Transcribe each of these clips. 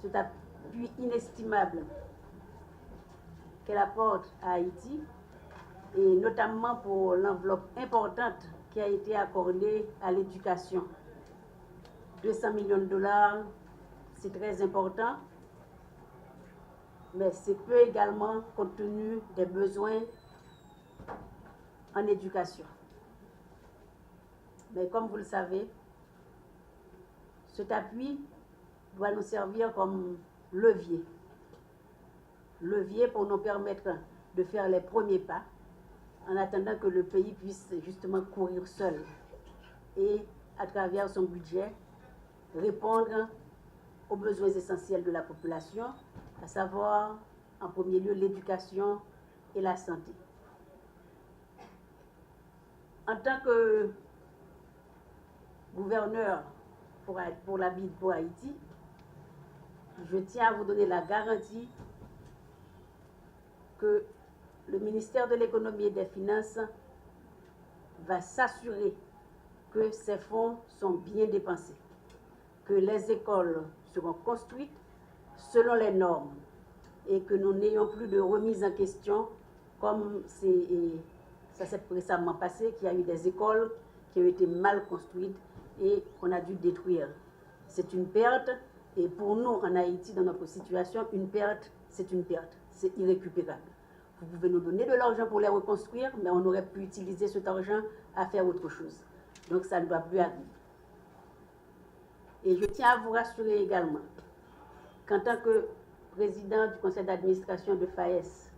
cet appui inestimable qu'elle apporte à Haïti, et notamment pour l'enveloppe importante qui a été accordée à l'éducation. 200 millions de dollars, c'est très important, mais c'est peu également compte tenu des besoins en éducation. Mais comme vous le savez, cet appui doit nous servir comme levier pour nous permettre de faire les premiers pas en attendant que le pays puisse justement courir seul et, à travers son budget, répondre aux besoins essentiels de la population, à savoir, en premier lieu, l'éducation et la santé. En tant que gouverneur pour la BID pour Haïti, je tiens à vous donner la garantie que le ministère de l'Économie et des Finances va s'assurer que ces fonds sont bien dépensés, que les écoles seront construites selon les normes et que nous n'ayons plus de remise en question comme ça s'est récemment passé, qu'il y a eu des écoles qui ont été mal construites et qu'on a dû détruire. C'est une perte, et pour nous en Haïti, dans notre situation, une perte, c'est une perte, c'est irrécupérable. Vous pouvez nous donner de l'argent pour les reconstruire, mais on aurait pu utiliser cet argent à faire autre chose. Donc ça ne doit plus arriver. Et je tiens à vous rassurer également qu'en tant que président du conseil d'administration de FAES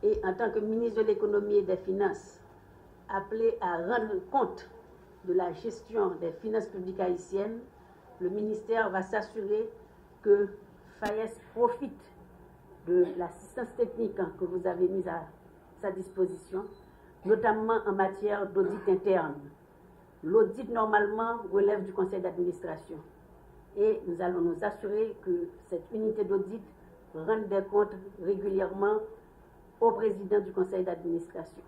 et en tant que ministre de l'économie et des finances, appelé à rendre compte de la gestion des finances publiques haïtiennes, le ministère va s'assurer que FAES profite de l'assistance technique que vous avez mise à sa disposition, notamment en matière d'audit interne. L'audit, normalement, relève du conseil d'administration. Et nous allons nous assurer que cette unité d'audit rende des comptes régulièrement au président du conseil d'administration.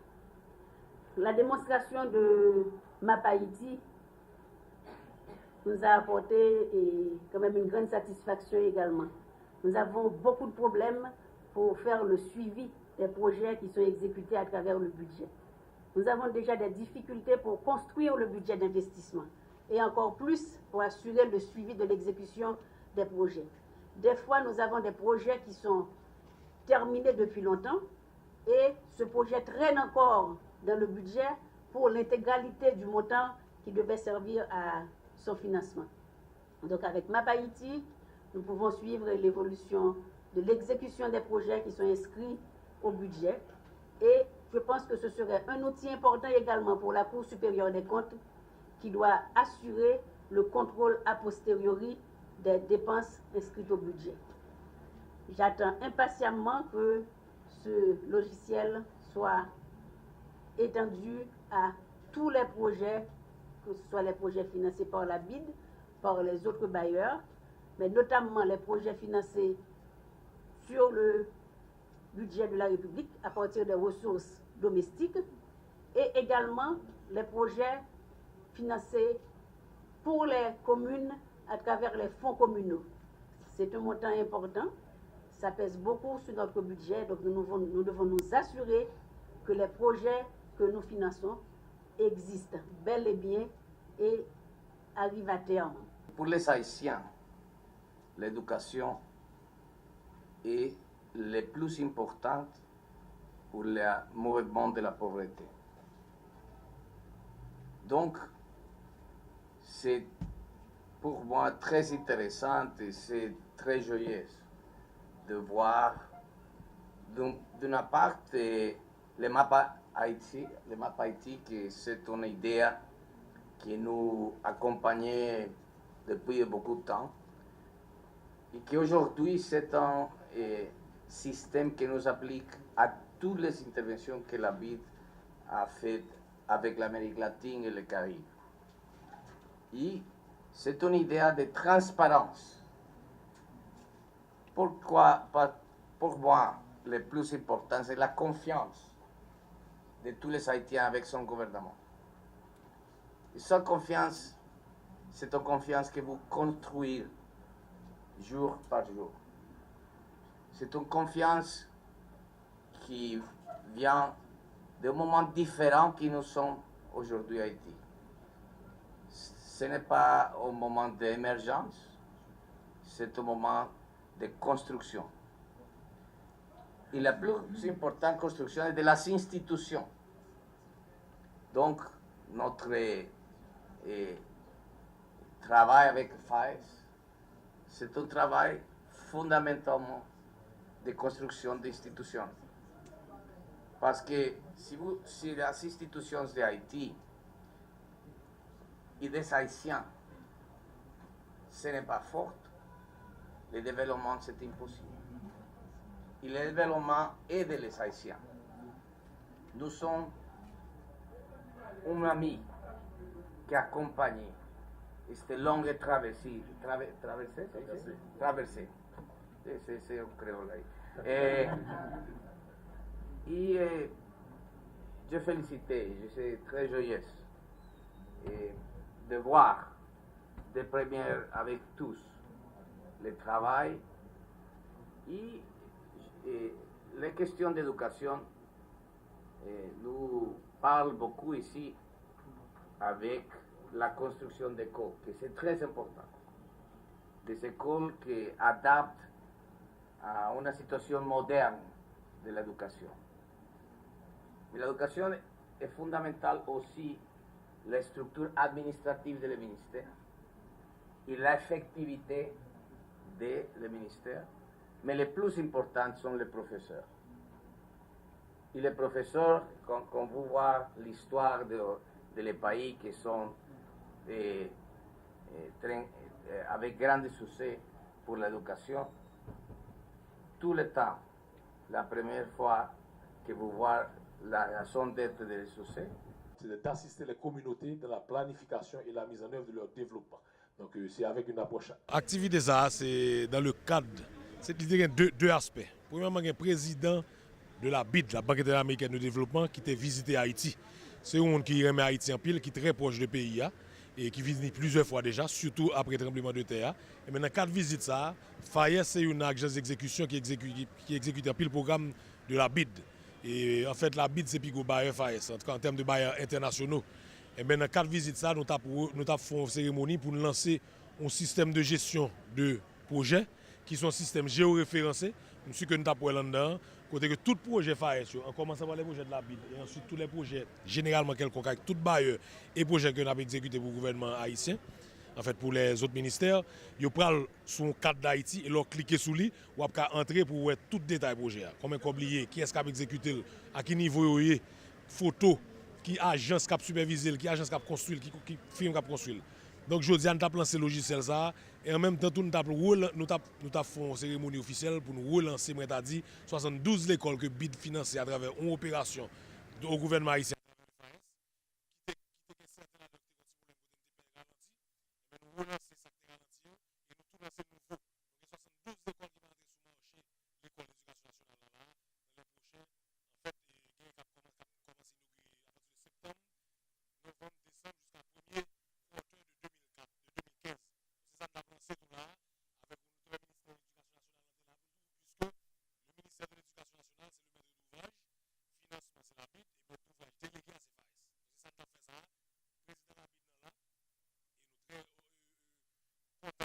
La démonstration de MAP Haïti nous a apporté quand même une grande satisfaction également. Nous avons beaucoup de problèmes pour faire le suivi des projets qui sont exécutés à travers le budget. Nous avons déjà des difficultés pour construire le budget d'investissement et encore plus pour assurer le suivi de l'exécution des projets. Des fois, nous avons des projets qui sont terminés depuis longtemps et ce projet traîne encore dans le budget pour l'intégralité du montant qui devait servir à son financement. Donc avec MAP Haïti, nous pouvons suivre l'évolution de l'exécution des projets qui sont inscrits au budget et je pense que ce serait un outil important également pour la Cour supérieure des comptes qui doit assurer le contrôle a posteriori des dépenses inscrites au budget. J'attends impatiemment que ce logiciel soit étendu à tous les projets, que ce soit les projets financés par la BID, par les autres bailleurs, mais notamment les projets financés sur le budget de la République à partir des ressources domestiques et également les projets financés pour les communes à travers les fonds communaux. C'est un montant important, ça pèse beaucoup sur notre budget, donc nous devons nous assurer que les projets que nous finançons existent bel et bien et arrivent à terme. Pour les Haïtiens, l'éducation est le plus importante pour le mouvement de la pauvreté. Donc, c'est pour moi très intéressant et c'est très joyeux de voir d'une part le MAP Haïti, que c'est une idée qui nous accompagnait depuis beaucoup de temps et qu'aujourd'hui c'est un système qui nous applique à toutes les interventions que la BID a faites avec l'Amérique latine et le Caraïbe. Et c'est une idée de transparence. Pourquoi, pour moi, le plus important, c'est la confiance de tous les Haïtiens avec son gouvernement. Et cette confiance, c'est une confiance que vous construisez jour par jour. C'est une confiance qui vient de moments différents qui nous sommes aujourd'hui à Haïti. Ce n'est pas un moment d'émergence, c'est un moment de construction. Et la plus importante construction est de las institutions. Donc, notre travail avec FAES, c'est un travail fondamentalement de construction d'institutions. Parce que si les institutions de Haïti et des Haïtiens, ce n'est pas fort, le développement c'est impossible. Et le développement aide les Haïtiens. Nous sommes un ami qui accompagne cette longue traversée. Traversée. C'est un créole. Et je félicite, je suis très joyeuse de voir de première avec tous le travail et les questions d'éducation. Nous parlons beaucoup ici avec la construction d'écoles, que c'est très important. Des écoles qui adaptent à une situation moderne de l'éducation. Mais l'éducation est fondamentale aussi la structure administrative du ministère et l'effectivité des ministères. Mais le plus important sont les professeurs. Et les professeurs, quand vous voyez l'histoire de les pays qui sont avec grand succès pour l'éducation, tout le temps, la première fois que vous voyez la raison d'être de succès, c'est d'assister les communautés dans la planification et la mise en œuvre de leur développement. Donc c'est avec une approche. Activité ça, c'est dans le cadre. C'est l'idée de deux aspects. Premièrement, il y a un président de la BID, la Banque interaméricaine de développement, qui a visité Haïti. C'est un monde qui remet Haïti en pile, qui est très proche du pays et qui visite plusieurs fois déjà, surtout après le tremblement de terre. Et maintenant, 4 visites, ça, FAES, c'est une agence d'exécution qui exécute un pile programme de la BID. Et en fait, la BID, c'est plus gros bailleur FAES, en tout cas en termes de bailleurs internationaux. Et maintenant, 4 visites, ça, nous avons fait une cérémonie pour lancer un système de gestion de projets qui sont un système géoréférencé. Je suis que nous avons là-dedans. Côté que tout projet FAES, en commençant par les projets de la BID, et ensuite tous les projets, généralement quelconques, avec tout bailleur et projets que nous avons exécutés pour le gouvernement haïtien, en fait pour les autres ministères, ils prennent son cadre d'Haïti et leur cliquer sur lui, ou après entrer pour voir tout détail projet. Combien oublié, qui est-ce qui a exécuté, à quel niveau il y a, photo, qui agence qui a supervisé, qui agence qui a construit, qui firme qui a construit. Donc je dis, nous avons lancé le logiciel ça, et en même temps, nous avons fait une cérémonie officielle pour nous relancer, 72 écoles que BID financées à travers une opération au gouvernement haïtien.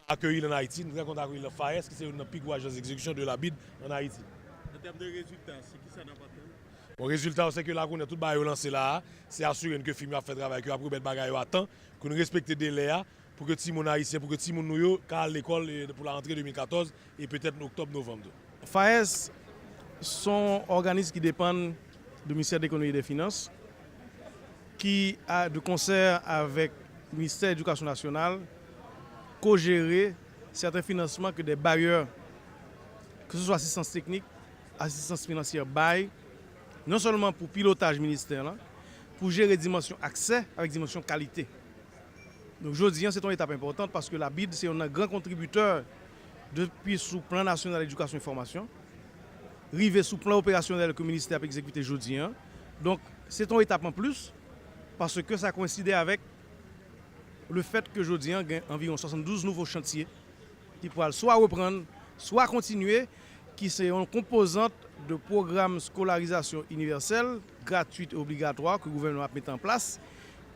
Accueilli en Haïti, nous avons accueilli le FAES, qui est une plus grosse agence d'exécution de la BID en Haïti. En termes de résultats, c'est qui ça n'a pas fait? Le résultat, c'est que là, on a tout lancé là, c'est assurer que le film a fait travail, que après mettre bagaille à temps, que nous respectons les délais pour que tout le monde haïtien, pour que tout le monde nous à l'école pour la rentrée 2014 et peut-être en octobre-novembre. FAES sont organismes qui dépendent du ministère de l'Économie et des Finances, qui a de concert avec le ministère de l'Éducation nationale, co-gérer certains financements que des bailleurs, que ce soit assistance technique, assistance financière, bail, non seulement pour pilotage ministère, pour gérer dimension accès avec dimension qualité. Donc aujourd'hui, c'est une étape importante parce que la BID, c'est un grand contributeur depuis sous plan national d'éducation et formation, rivé sous plan opérationnel que le ministère a exécuté aujourd'hui. Donc c'est une étape en plus parce que ça coïncide avec le fait que aujourd'hui, il y a environ 72 nouveaux chantiers qui pourra soit reprendre, soit continuer, qui c'est une composante de programme scolarisation universelle, gratuite et obligatoire que le gouvernement a mis en place,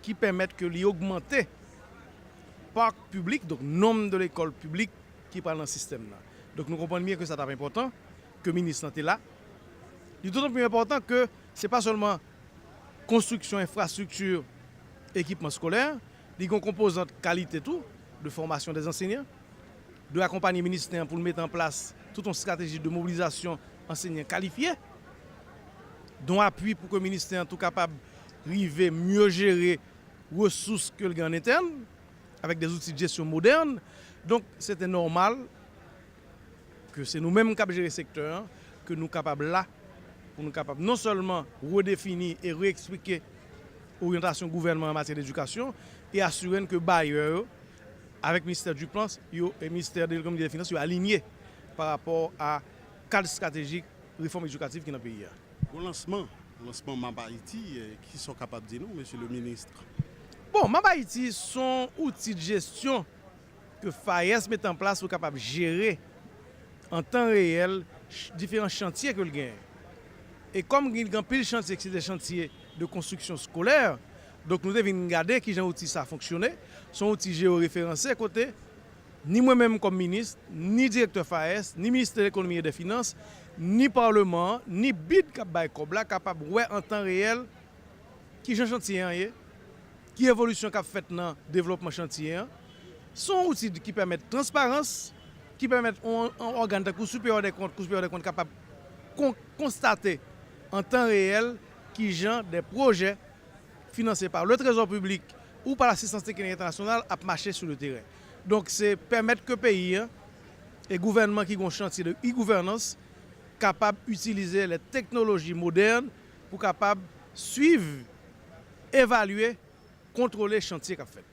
qui permettent que l'augmenter parc public, donc nombre de l'école publique qui parle dans le système là. Donc nous comprenons bien que c'est important, que le ministre est là. Il est d'autant plus important que ce n'est pas seulement construction, infrastructure, équipement scolaire, il y a une composante qualité tout, de formation des enseignants, de accompagner le ministère pour mettre en place toute une stratégie de mobilisation enseignants qualifiés, dont appui pour que le ministère soit capable d'arriver mieux gérer les ressources que le grand interne, avec des outils de gestion modernes. Donc c'était normal que c'est nous-mêmes qui gérer le secteur, que nous sommes capables là, pour nous capables non seulement redéfinir et réexpliquer l'orientation gouvernement en matière d'éducation et assurer que bailleurs, avec le ministère du Plan et le ministère de l'économie et des finances, sont alignés par rapport à cadre stratégique réforme éducative qui est dans le pays. Au lancement Map Haïti, qui sont capables de dire nous, monsieur le ministre? Bon, Map Haïti sont outils de gestion que FAES met en place pour capable gérer en temps réel différents chantiers que le gagne. Et comme il y a pile chantier, c'est des chantiers de construction scolaire, donc nous devons regarder qui genre outil ça fonctionne. Son outil géoréférencé côté ni moi-même comme ministre, ni directeur FAES, ni ministre de l'économie et des finances, ni parlement, ni BID capable ouais en temps réel qui genre chantier qui évolution qu'a fait dans développement chantier. Son outil qui permet transparence, qui permet un organe de supérieur des comptes capable constater en temps réel qui genre des projets financés par le Trésor public ou par l'assistance technique internationale à marcher sur le terrain. Donc c'est permettre que le pays et gouvernement qui ont un chantier de e-gouvernance capable d'utiliser les technologies modernes pour capable suivre, évaluer, contrôler le chantier qu'a fait.